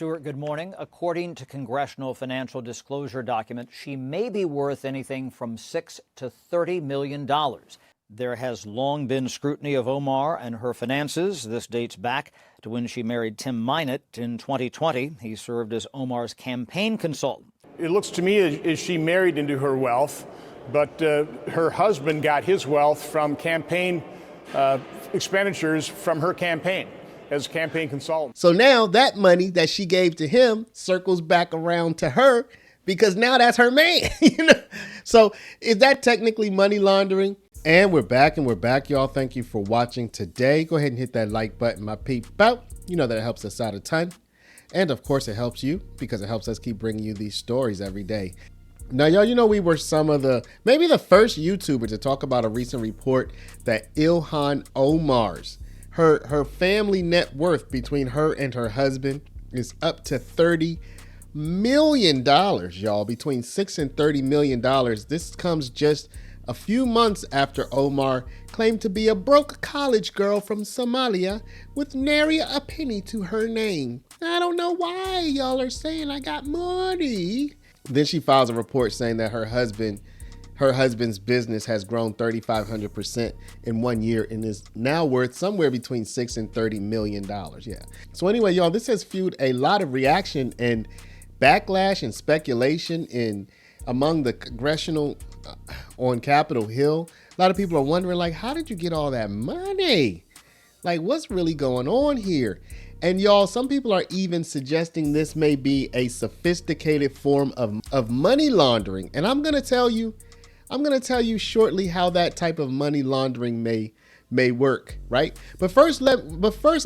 Stewart, good morning. According to congressional financial disclosure documents, she may be worth anything from $6 to $30 million. There has long been scrutiny of Omar and her finances. This dates back to when she married Tim Minott in 2020. He served as Omar's campaign consultant. It looks to me as she married into her wealth, but her husband got his wealth from campaign expenditures from her campaign as a campaign consultant. So now that money that she gave to him circles back around to her because now that's her man. So is that technically money laundering? And we're back, y'all. Thank you for watching today. Go ahead and hit that like button, my peep-out. You know that it helps us out a ton. And of course it helps you because it helps us keep bringing you these stories every day. Now, y'all, we were maybe the first YouTuber to talk about a recent report that Ilhan Omar's, her family net worth between her and her husband is up to $30 million, y'all, between $6 and $30 million. This comes just a few months after Omar claimed to be a broke college girl from Somalia with nary a penny to her name. I don't know why y'all are saying I got money. Then she files a report saying that her husband's business has grown 3,500% in 1 year and is now worth somewhere between $6 and $30 million. Yeah. So anyway, y'all, this has fueled a lot of reaction and backlash and speculation among the congressional on Capitol Hill. A lot of people are wondering, like, how did you get all that money? Like, what's really going on here? And y'all, some people are even suggesting this may be a sophisticated form of money laundering. And I'm going to tell you shortly how that type of money laundering may work, right? But first,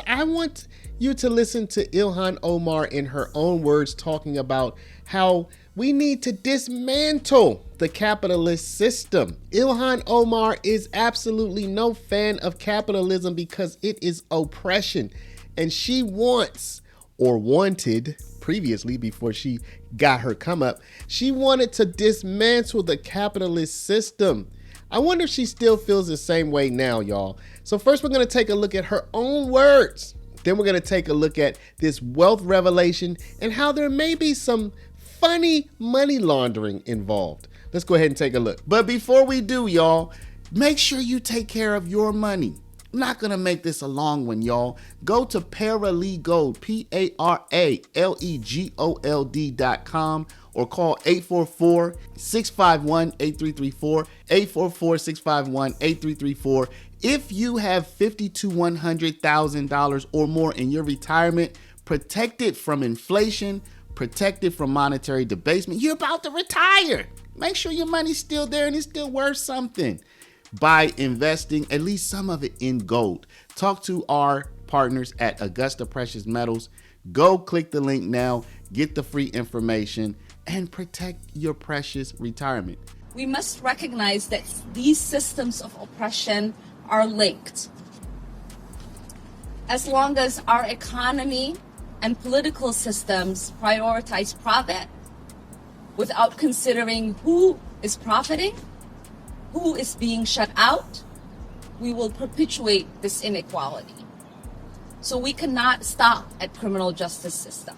I want you to listen to Ilhan Omar in her own words talking about how we need to dismantle the capitalist system. Ilhan Omar is absolutely no fan of capitalism because it is oppression. And she wants, or wanted previously before she got her come up, she wanted to dismantle the capitalist system. I wonder if she still feels the same way now, y'all. So first we're gonna take a look at her own words. Then we're gonna take a look at this wealth revelation and how there may be some funny money laundering involved. Let's go ahead and take a look. But before we do, y'all, make sure you take care of your money. I'm not gonna make this a long one, y'all. Go to Paralegold, PARALEGOLD.com, or call 844-651-8334, 844-651-8334. If you have $50,000 to $100,000 or more in your retirement, protected from inflation, protected from monetary debasement, you're about to retire. Make sure your money's still there and it's still worth something by investing at least some of it in gold. Talk to our partners at Augusta Precious Metals. Go click the link now, get the free information, and protect your precious retirement. We must recognize that these systems of oppression are linked. As long as our economy and political systems prioritize profit without considering who is profiting, who is being shut out, we will perpetuate this inequality. So we cannot stop at criminal justice system.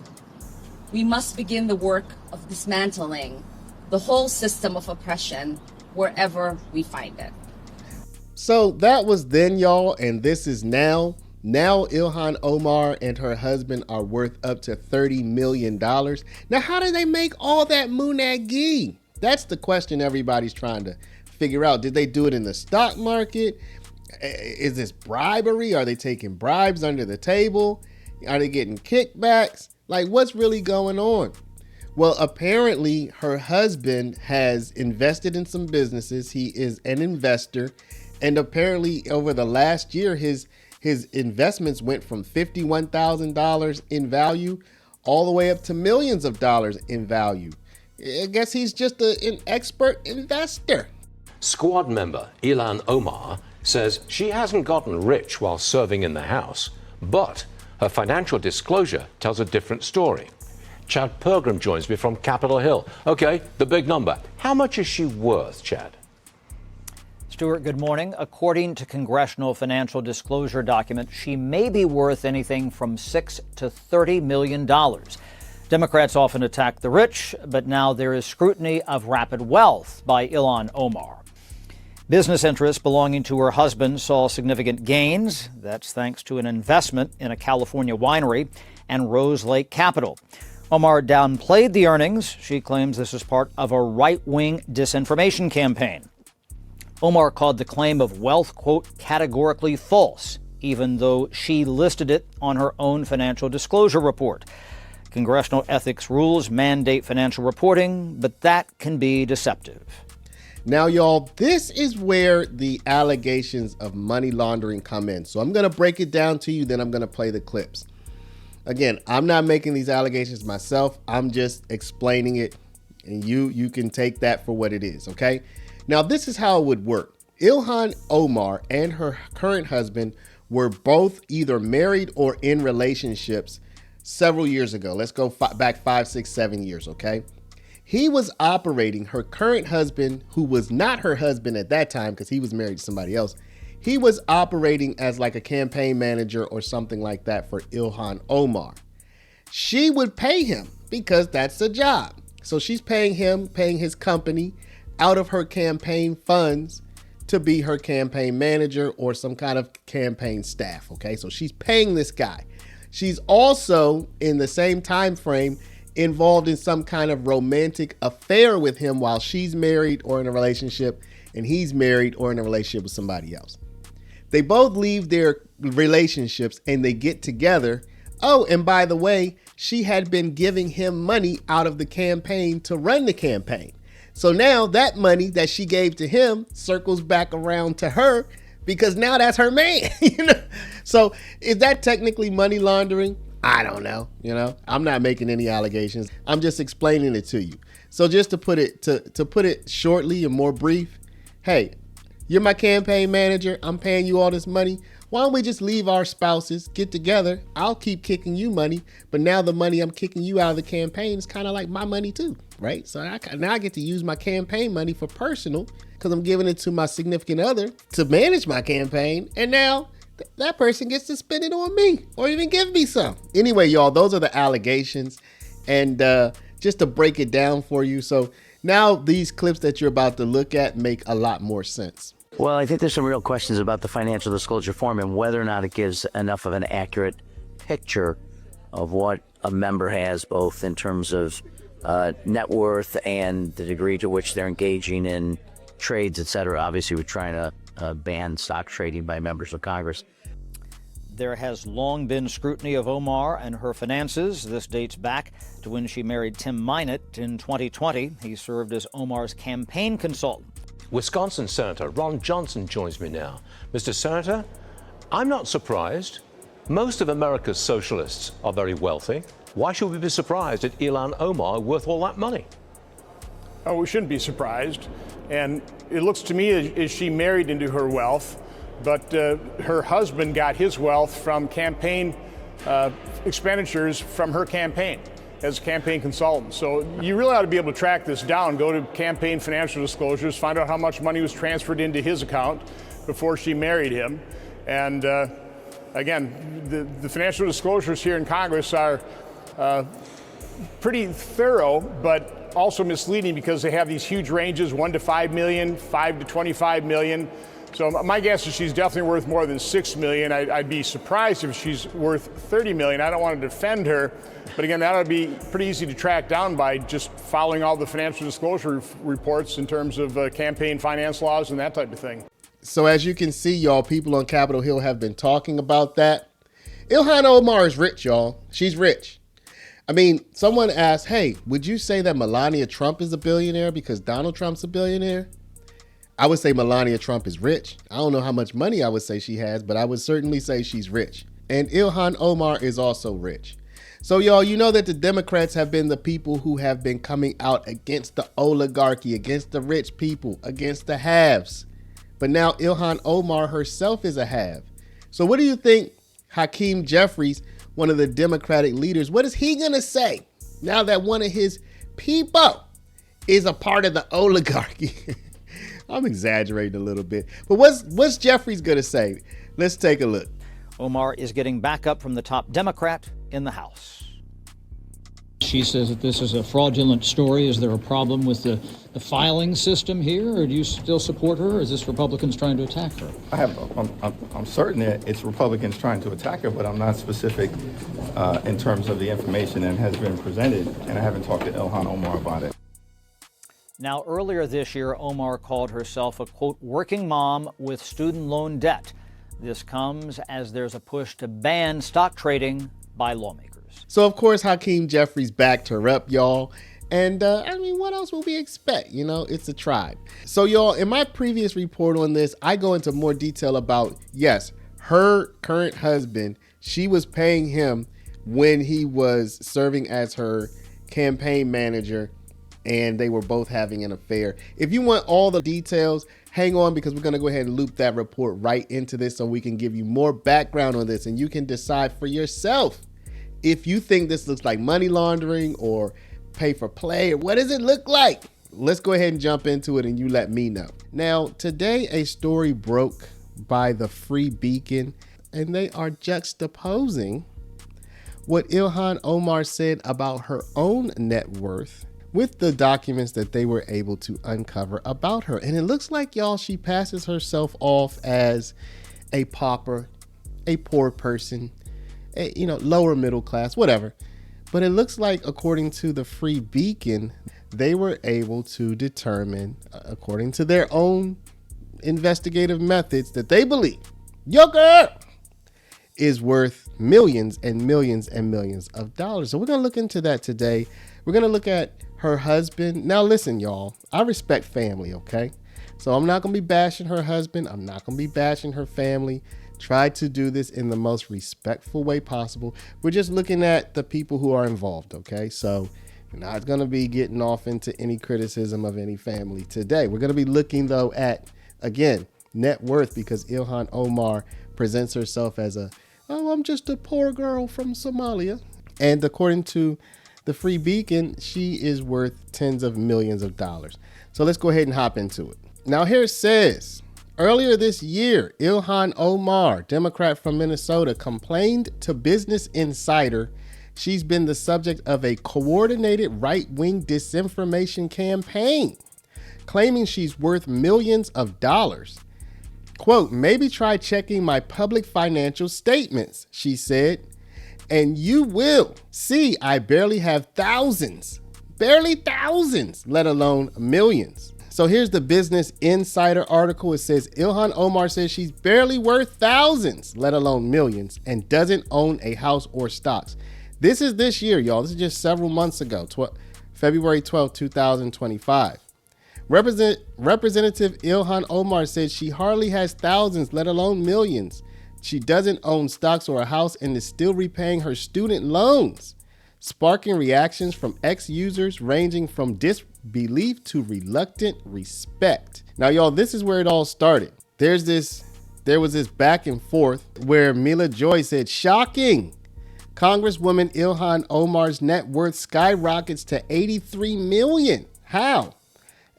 We must begin the work of dismantling the whole system of oppression wherever we find it. So that was then, y'all, and this is now. Now Ilhan Omar and her husband are worth up to $30 million. Now, how do they make all that munagi? That's the question everybody's trying to figure out. Did they do it in the stock market? Is this bribery? Are they taking bribes under the table? Are they getting kickbacks? Like, what's really going on? Well, apparently her husband has invested in some businesses. He is an investor. And apparently over the last year, his investments went from $51,000 in value all the way up to millions of dollars in value. I guess he's just an expert investor. Squad member Ilhan Omar says she hasn't gotten rich while serving in the House, but her financial disclosure tells a different story. Chad Pergram joins me from Capitol Hill. Okay, the big number. How much is she worth, Chad? Stuart, good morning. According to congressional financial disclosure documents, she may be worth anything from $6 to $30 million. Democrats often attack the rich, but now there is scrutiny of rapid wealth by Ilhan Omar. Business interests belonging to her husband saw significant gains. That's thanks to an investment in a California winery and Rose Lake Capital. Omar downplayed the earnings. She claims this is part of a right-wing disinformation campaign. Omar called the claim of wealth, quote, categorically false, even though she listed it on her own financial disclosure report. Congressional ethics rules mandate financial reporting, but that can be deceptive. Now, y'all, this is where the allegations of money laundering come in. So I'm going to break it down to you, then I'm going to play the clips. Again, I'm not making these allegations myself. I'm just explaining it, and you can take that for what it is, okay? Now, this is how it would work. Ilhan Omar and her current husband were both either married or in relationships several years ago. Let's go back 5, 6, 7 years, okay? He was operating, her current husband, who was not her husband at that time because he was married to somebody else, he was operating as like a campaign manager or something like that for Ilhan Omar. She would pay him because that's the job. So she's paying him, paying his company out of her campaign funds to be her campaign manager or some kind of campaign staff, okay? So she's paying this guy. She's also, in the same time frame, involved in some kind of romantic affair with him while she's married or in a relationship and he's married or in a relationship with somebody else. They both leave their relationships and they get together. Oh, and by the way, she had been giving him money out of the campaign to run the campaign. So now that money that she gave to him circles back around to her because now that's her man. So is that technically money laundering? I don't know. I'm not making any allegations. I'm just explaining it to you. So just to put it shortly and more brief, hey, you're my campaign manager. I'm paying you all this money. Why don't we just leave our spouses, get together? I'll keep kicking you money, but now the money I'm kicking you out of the campaign is kind of like my money too, right? So now I get to use my campaign money for personal because I'm giving it to my significant other to manage my campaign, and now that person gets to spend it on me or even give me some. Anyway, y'all, those are the allegations, and just to break it down for you. So now these clips that you're about to look at make a lot more sense. Well, I think there's some real questions about the financial disclosure form and whether or not it gives enough of an accurate picture of what a member has, both in terms of net worth and the degree to which they're engaging in trades, et cetera. Obviously, we're trying to ban stock trading by members of Congress. There has long been scrutiny of Omar and her finances. This dates back to when she married Tim Minot in 2020. He served as Omar's campaign consultant. Wisconsin Senator Ron Johnson joins me now. Mr. Senator, I'm not surprised. Most of America's socialists are very wealthy. Why should we be surprised at Ilhan Omar worth all that money? Oh, we shouldn't be surprised. And it looks to me as she married into her wealth, but her husband got his wealth from campaign expenditures from her campaign as a campaign consultant. So you really ought to be able to track this down. Go to campaign financial disclosures, find out how much money was transferred into his account before she married him. And again, the financial disclosures here in Congress are pretty thorough, but also misleading because they have these huge ranges, 1 to 5 million, 5 to 25 million. So my guess is she's definitely worth more than 6 million. I'd be surprised if she's worth 30 million. I don't want to defend her, but again, that would be pretty easy to track down by just following all the financial disclosure reports in terms of campaign finance laws and that type of thing. So as you can see, y'all, people on Capitol Hill have been talking about that. Ilhan Omar is rich, y'all. She's rich. I mean, someone asked, hey, would you say that Melania Trump is a billionaire because Donald Trump's a billionaire? I would say Melania Trump is rich. I don't know how much money I would say she has, but I would certainly say she's rich. And Ilhan Omar is also rich. So y'all, you know that the Democrats have been the people who have been coming out against the oligarchy, against the rich people, against the haves. But now Ilhan Omar herself is a have. So what do you think Hakeem Jeffries, one of the Democratic leaders, what is he gonna say now that one of his people is a part of the oligarchy? I'm exaggerating a little bit. But what's Jeffries going to say? Let's take a look. Omar is getting backup from the top Democrat in the House. She says that this is a fraudulent story. Is there a problem with the filing system here, or do you still support her, or is this Republicans trying to attack her? I'm certain that it's Republicans trying to attack her, but I'm not specific in terms of the information that has been presented, and I haven't talked to Ilhan Omar about it. Now, earlier this year, Omar called herself a, quote, working mom with student loan debt. This comes as there's a push to ban stock trading by lawmakers. So, of course, Hakeem Jeffries backed her up, y'all. And, what else will we expect? It's a tribe. So, y'all, in my previous report on this, I go into more detail about, yes, her current husband, she was paying him when he was serving as her campaign manager, and they were both having an affair. If you want all the details, hang on, because we're going to go ahead and loop that report right into this so we can give you more background on this, and you can decide for yourself if you think this looks like money laundering or pay for play, or what does it look like? Let's go ahead and jump into it and you let me know. Now, today a story broke by the Free Beacon, and they are juxtaposing what Ilhan Omar said about her own net worth with the documents that they were able to uncover about her. And it looks like, y'all, she passes herself off as a pauper, a poor person, lower middle class, whatever. But it looks like, according to the Free Beacon, they were able to determine, according to their own investigative methods, that they believe your girl is worth millions and millions and millions of dollars. So we're going to look into that today. We're going to look at her husband. Now, listen, y'all, I respect family, okay? So I'm not going to be bashing her husband. I'm not going to be bashing her family. Try to do this in the most respectful way possible. We're just looking at the people who are involved, okay? So we're not going to be getting off into any criticism of any family today. We're going to be looking, though, at, again, net worth, because Ilhan Omar presents herself as I'm just a poor girl from Somalia. And according to the Free Beacon, she is worth tens of millions of dollars. So let's go ahead and hop into it. Now, here it says, earlier this year, Ilhan Omar, Democrat from Minnesota, complained to Business Insider she's been the subject of a coordinated right-wing disinformation campaign, claiming she's worth millions of dollars. Quote, maybe try checking my public financial statements, she said, and you will see I barely have thousands, let alone millions. So here's the Business Insider article. It says Ilhan Omar says she's barely worth thousands, let alone millions, and doesn't own a house or stocks. This is this year, y'all. This is just several months ago, February 12, 2025. Representative Ilhan Omar said she hardly has thousands, let alone millions. She doesn't own stocks or a house and is still repaying her student loans, sparking reactions from ex-users ranging from disbelief to reluctant respect. Now, y'all, this is where it all started. There was this back and forth where Mila Joy said, shocking, Congresswoman Ilhan Omar's net worth skyrockets to $83 million. How?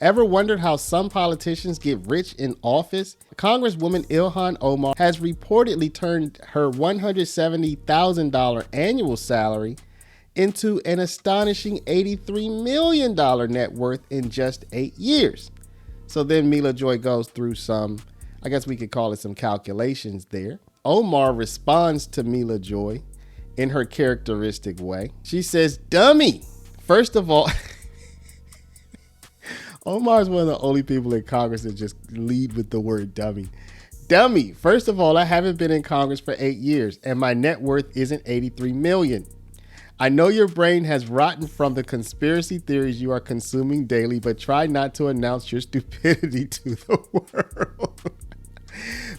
Ever wondered how some politicians get rich in office? Congresswoman Ilhan Omar has reportedly turned her $170,000 annual salary into an astonishing $83 million net worth in just 8 years. So then Mila Joy goes through some, I guess we could call it some calculations there. Omar responds to Mila Joy in her characteristic way. She says, dummy. First of all, Omar is one of the only people in Congress that just lead with the word dummy. Dummy. First of all, I haven't been in Congress for 8 years, and my net worth isn't $83 million. I know your brain has rotten from the conspiracy theories you are consuming daily, but try not to announce your stupidity to the world.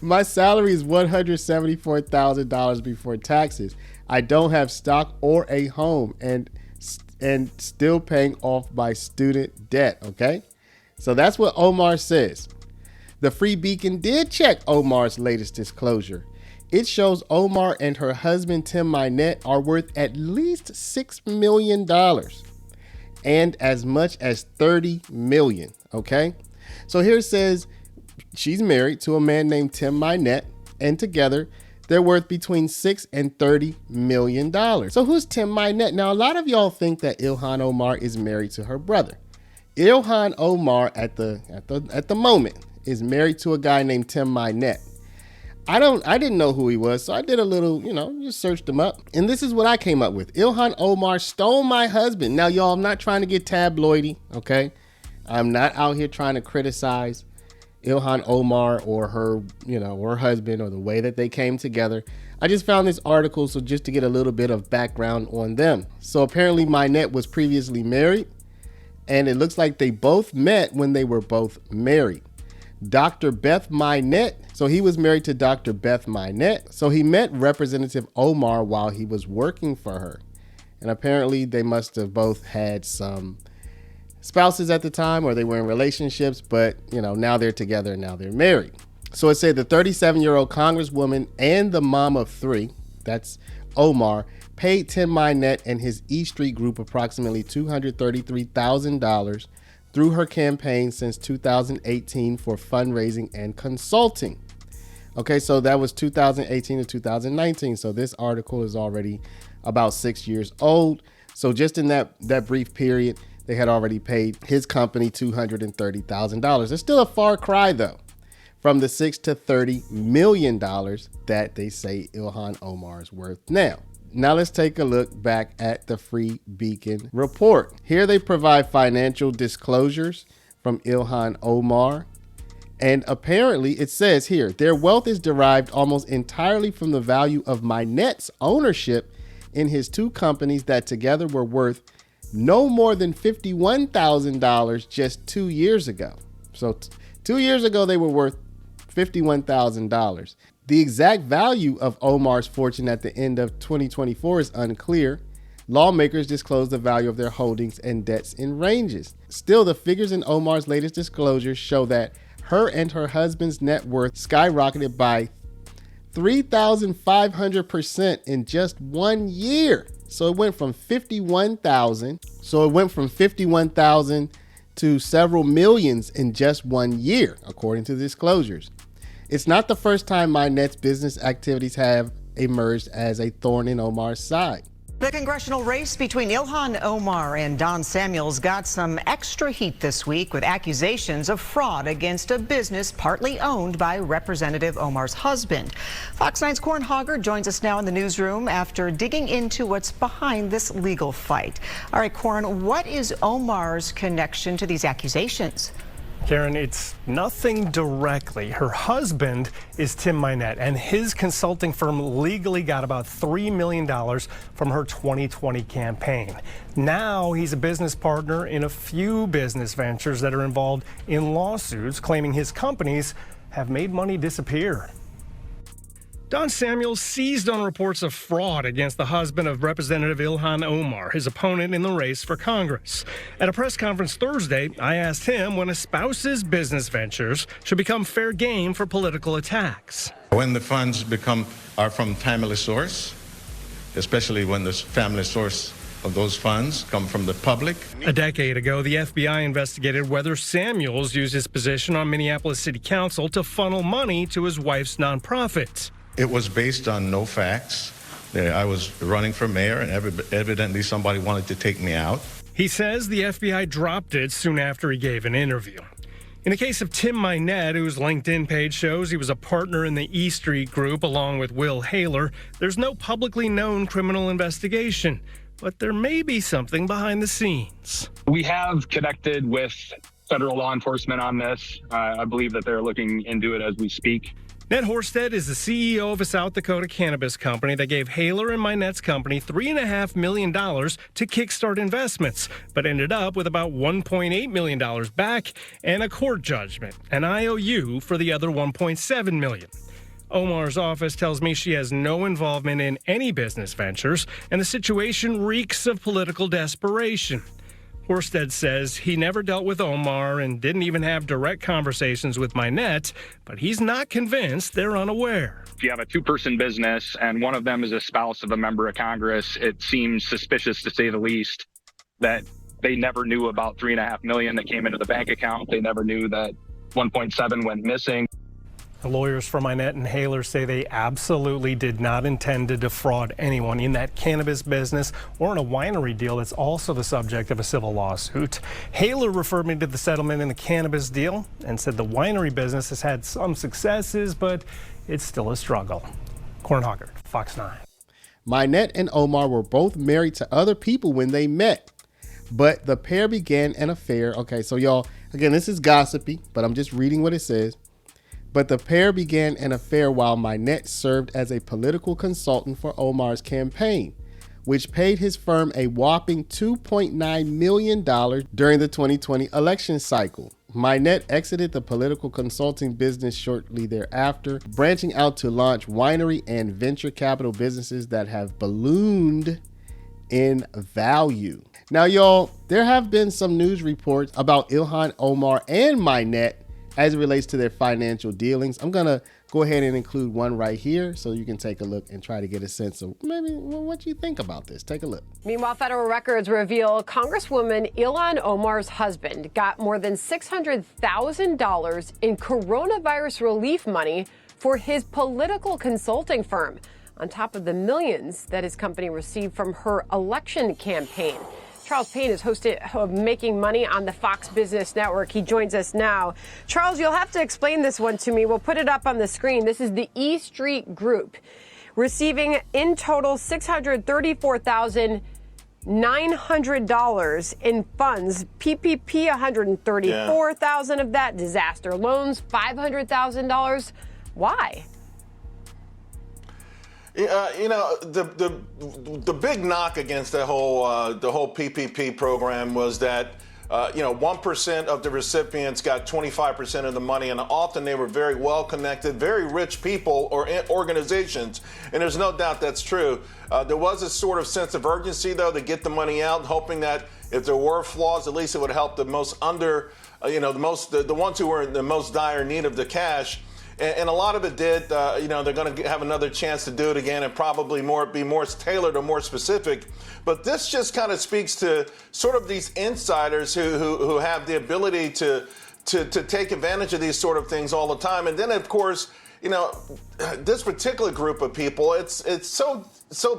My salary is $174,000 before taxes. I don't have stock or a home, and still paying off my student debt, okay? So that's what Omar says. The Free Beacon did check Omar's latest disclosure. It shows Omar and her husband Tim Minette are worth at least $6 million and as much as $30 million, okay? So here it says she's married to a man named Tim Minette, and together they're worth between $6 and $30 million. So who's Tim Minette? Now, a lot of y'all think that Ilhan Omar is married to her brother. Ilhan Omar at the moment is married to a guy named Tim Minette. I didn't know who he was, so I did a little, just searched him up. And this is what I came up with. Ilhan Omar stole my husband. Now, y'all, I'm not trying to get tabloidy, okay? I'm not out here trying to criticize Ilhan Omar or her, or her husband or the way that they came together. I just found this article, so just to get a little bit of background on them. So apparently Minette was previously married, and it looks like they both met when they were both married. Dr. Beth Minette, so he was married to Dr. Beth Minette. So he met Representative Omar while he was working for her. And apparently they must have both had some spouses at the time, or they were in relationships, but now they're together and now they're married. So it said the 37-year-old congresswoman and the mom of three, that's Omar, paid Tim Minette and his E Street group approximately $233,000 through her campaign since 2018 for fundraising and consulting. Okay, so that was 2018 to 2019. So this article is already about 6 years old. So just in that brief period, they had already paid his company $230,000. It's still a far cry, though, from the $6 to $30 million that they say Ilhan Omar is worth now. Now let's take a look back at the Free Beacon report. Here they provide financial disclosures from Ilhan Omar. And apparently it says here, their wealth is derived almost entirely from the value of Minette's ownership in his two companies that together were worth no more than $51,000 just 2 years ago. So 2 years ago, they were worth $51,000. The exact value of Omar's fortune at the end of 2024 is unclear. Lawmakers disclose the value of their holdings and debts in ranges. Still, the figures in Omar's latest disclosures show that her and her husband's net worth skyrocketed by 3,500% in just 1 year. So it went from 51,000. So it went from 51,000 to several millions in just 1 year, according to disclosures. It's not the first time Minette's business activities have emerged as a thorn in Omar's side. The congressional race between Ilhan Omar and Don Samuels got some extra heat this week with accusations of fraud against a business partly owned by Representative Omar's husband. Fox 9's Corin Hogger joins us now in the newsroom after digging into what's behind this legal fight. All right, Corin, what is Omar's connection to these accusations? Karen, it's nothing directly. Her husband is Tim Minette, and his consulting firm legally got about $3 million from her 2020 campaign. Now he's a business partner in a few business ventures that are involved in lawsuits claiming his companies have made money disappear. Don Samuels seized on reports of fraud against the husband of Representative Ilhan Omar, his opponent in the race for Congress. At a press conference Thursday, I asked him when a spouse's business ventures should become fair game for political attacks. When the funds are from family source, especially when the family source of those funds come from the public. A decade ago, the FBI investigated whether Samuels used his position on Minneapolis City Council to funnel money to his wife's nonprofit. It was based on no facts. I was running for mayor, and evidently somebody wanted to take me out. He says the FBI dropped it soon after he gave an interview. In the case of Tim Minette, whose LinkedIn page shows he was a partner in the E Street Group along with Will Haler, there's no publicly known criminal investigation, but there may be something behind the scenes. We have connected with federal law enforcement on this. I believe that they're looking into it as we speak. Ned Horsted is the CEO of a South Dakota cannabis company that gave Haler and Minette's company $3.5 million to kickstart investments, but ended up with about $1.8 million back and a court judgment, an IOU for the other $1.7 million. Omar's office tells me she has no involvement in any business ventures, and the situation reeks of political desperation. Horsted says he never dealt with Omar and didn't even have direct conversations with Minette, but he's not convinced they're unaware. If you have a two-person business and one of them is a spouse of a member of Congress, it seems suspicious, to say the least, that They never knew about $3.5 million that came into the bank account. They never knew that 1.7 went missing. The lawyers for Minette and Haler say they absolutely did not intend to defraud anyone in that cannabis business or in a winery deal that's also the subject of a civil lawsuit. Haler referred me to the settlement in the cannabis deal and said the winery business has had some successes, but it's still a struggle. Corn Hoggard, Fox 9. Minette and Omar were both married to other people when they met, but the pair began an affair. Okay, so y'all, again, this is gossipy, but I'm just reading what it says. But the pair began an affair while Minette served as a political consultant for Omar's campaign, which paid his firm a whopping $2.9 million during the 2020 election cycle. Minette exited the political consulting business shortly thereafter, branching out to launch winery and venture capital businesses that have ballooned in value. Now, y'all, there have been some news reports about Ilhan Omar and Minette as it relates to their financial dealings. I'm going to go ahead and include one right here so you can take a look and try to get a sense of maybe what you think about this. Take a look. Meanwhile, federal records reveal Congresswoman Ilhan Omar's husband got more than $600,000 in coronavirus relief money for his political consulting firm, on top of the millions that his company received from her election campaign. Charles Payne is host of Making Money on the Fox Business Network. He joins us now. Charles, you'll have to explain this one to me. We'll put it up on the screen. This is the E Street Group receiving in total $634,900 in funds. PPP, $134,000 of that. Disaster loans, $500,000. Why? The big knock against the whole PPP program was that 1% of the recipients got 25% of the money, and often they were very well connected, very rich people or organizations, and there's no doubt that's true. There was a sort of sense of urgency, though, to get the money out, hoping that if there were flaws, at least it would help the most the ones who were in the most dire need of the cash. And a lot of it did. They're going to have another chance to do it again and probably be more tailored or more specific. But this just kind of speaks to sort of these insiders who have the ability to take advantage of these sort of things all the time. And then, of course, this particular group of people, it's so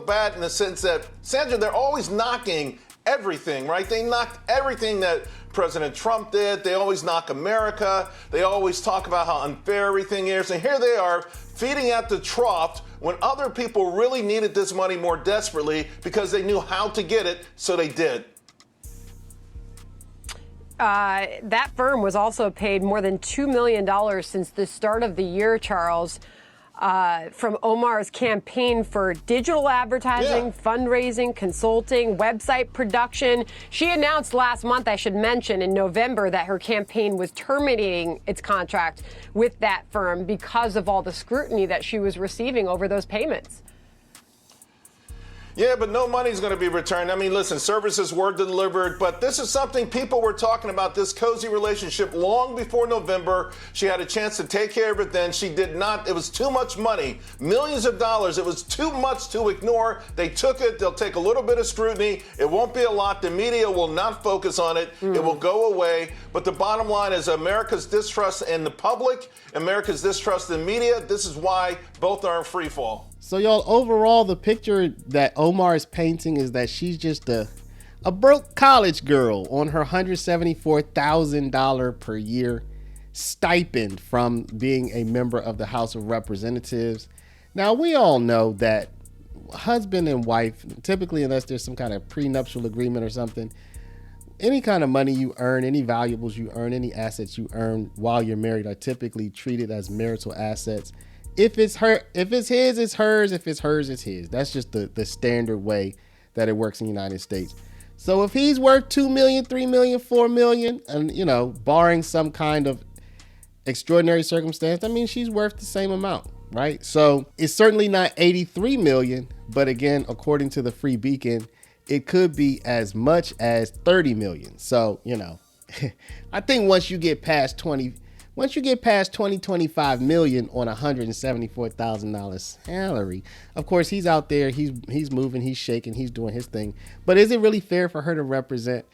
bad in the sense that, Sandra, they're always knocking everything, right? They knocked everything that President Trump did. They always knock America. They always talk about how unfair everything is. And here they are feeding at the trough when other people really needed this money more desperately because they knew how to get it, so they did. That firm was also paid more than $2 million since the start of the year, Charles, from Omar's campaign for digital advertising, fundraising, consulting, website production. She announced last month, I should mention, in November, that her campaign was terminating its contract with that firm because of all the scrutiny that she was receiving over those payments. Yeah, but no money's going to be returned. I mean, listen, services were delivered, but this is something people were talking about, this cozy relationship, long before November. She had a chance to take care of it then. She did not. It was too much money, millions of dollars. It was too much to ignore. They took it. They'll take a little bit of scrutiny. It won't be a lot. The media will not focus on it. It will go away. But the bottom line is America's distrust in the public, America's distrust in the media. This is why both are in free fall. So, y'all, overall, the picture that Omar is painting is that she's just a broke college girl on her $174,000 per year stipend from being a member of the House of Representatives. Now, we all know that husband and wife, typically, unless there's some kind of prenuptial agreement or something, any kind of money you earn, any valuables you earn, any assets you earn while you're married are typically treated as marital assets. If it's his, it's hers. If it's hers, it's his. That's just the standard way that it works in the United States. So if he's worth $2 million, $3 million, $4 million, and, barring some kind of extraordinary circumstance, I mean, she's worth the same amount, right? So it's certainly not $83 million, but again, according to the Free Beacon, it could be as much as $30 million. So, I think once you get past $20 Once you get past 25 million on $174,000 salary, of course he's out there, he's moving, he's shaking, he's doing his thing. But is it really fair for her to represent,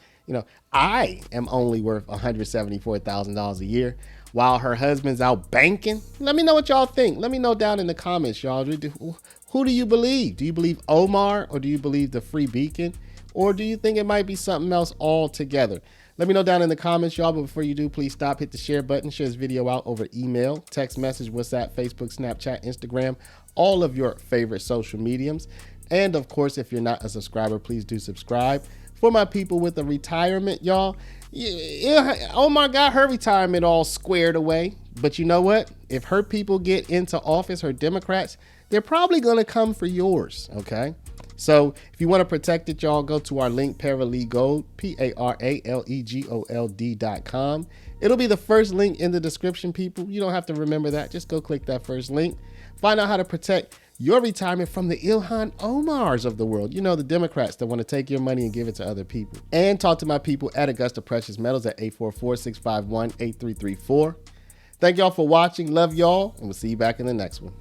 I am only worth $174,000 a year while her husband's out banking? Let me know what y'all think. Let me know down in the comments, y'all. Who do you believe? Do you believe Omar, or do you believe the Free Beacon? Or do you think it might be something else altogether? Let me know down in the comments, y'all. But before you do, please stop, hit the share button, share this video out over email, text message, WhatsApp, Facebook, Snapchat, Instagram, all of your favorite social mediums. And of course, if you're not a subscriber, please do subscribe. For my people with a retirement, y'all, Omar got her retirement all squared away. But you know what? If her people get into office, her Democrats, they're probably going to come for yours, okay? So if you want to protect it, y'all, go to our link, Paralegold, PARALEGOLD.com. It'll be the first link in the description, people. You don't have to remember that. Just go click that first link. Find out how to protect your retirement from the Ilhan Omars of the world. The Democrats that want to take your money and give it to other people. And talk to my people at Augusta Precious Metals at 844-651-8334. Thank y'all for watching. Love y'all, and we'll see you back in the next one.